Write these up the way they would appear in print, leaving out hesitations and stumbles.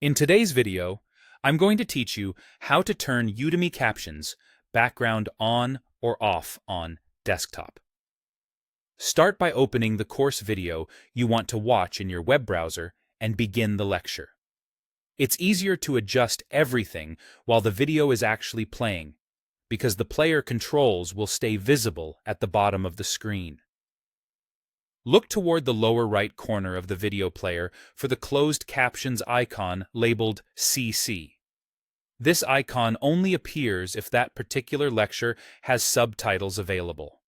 In today's video, I'm going to teach you how to turn Udemy Captions background on or off on desktop. Start by opening the course video you want to watch in your web browser and begin the lecture. It's easier to adjust everything while the video is actually playing, because the player controls will stay visible at the bottom of the screen. Look toward the lower right corner of the video player for the closed captions icon labeled CC. This icon only appears if that particular lecture has subtitles available.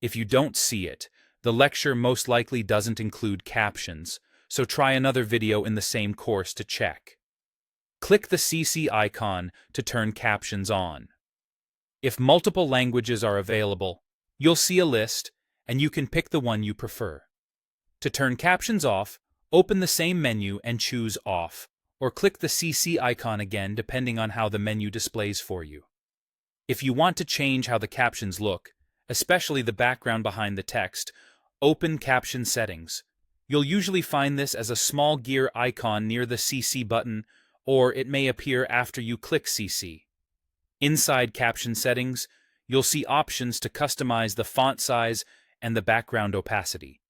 If you don't see it, the lecture most likely doesn't include captions, so try another video in the same course to check. Click the CC icon to turn captions on. If multiple languages are available, you'll see a list, and you can pick the one you prefer. To turn captions off, open the same menu and choose Off, or click the CC icon again depending on how the menu displays for you. If you want to change how the captions look, especially the background behind the text, open Caption Settings. You'll usually find this as a small gear icon near the CC button, or it may appear after you click CC. Inside Caption Settings, you'll see options to customize the font size and the background opacity.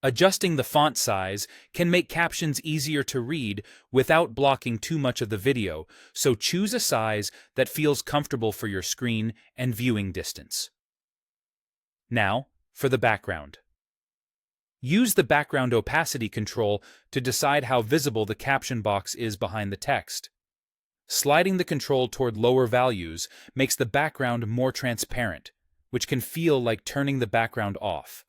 Adjusting the font size can make captions easier to read without blocking too much of the video, so choose a size that feels comfortable for your screen and viewing distance. Now, for the background. Use the background opacity control to decide how visible the caption box is behind the text. Sliding the control toward lower values makes the background more transparent, which can feel like turning the background off.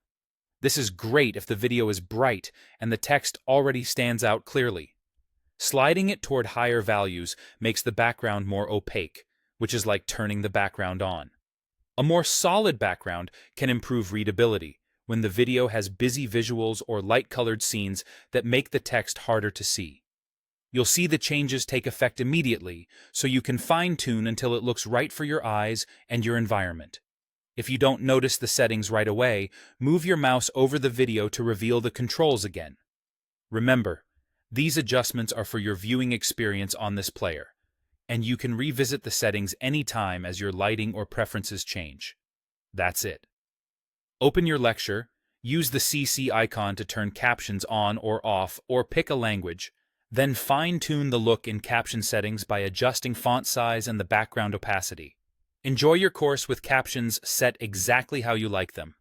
This is great if the video is bright and the text already stands out clearly. Sliding it toward higher values makes the background more opaque, which is like turning the background on. A more solid background can improve readability when the video has busy visuals or light-colored scenes that make the text harder to see. You'll see the changes take effect immediately, so you can fine-tune until it looks right for your eyes and your environment. If you don't notice the settings right away, move your mouse over the video to reveal the controls again. Remember, these adjustments are for your viewing experience on this player, and you can revisit the settings anytime as your lighting or preferences change. That's it. Open your lecture, use the CC icon to turn captions on or off, or pick a language. Then fine-tune the look in caption settings by adjusting font size and the background opacity. Enjoy your course with captions set exactly how you like them.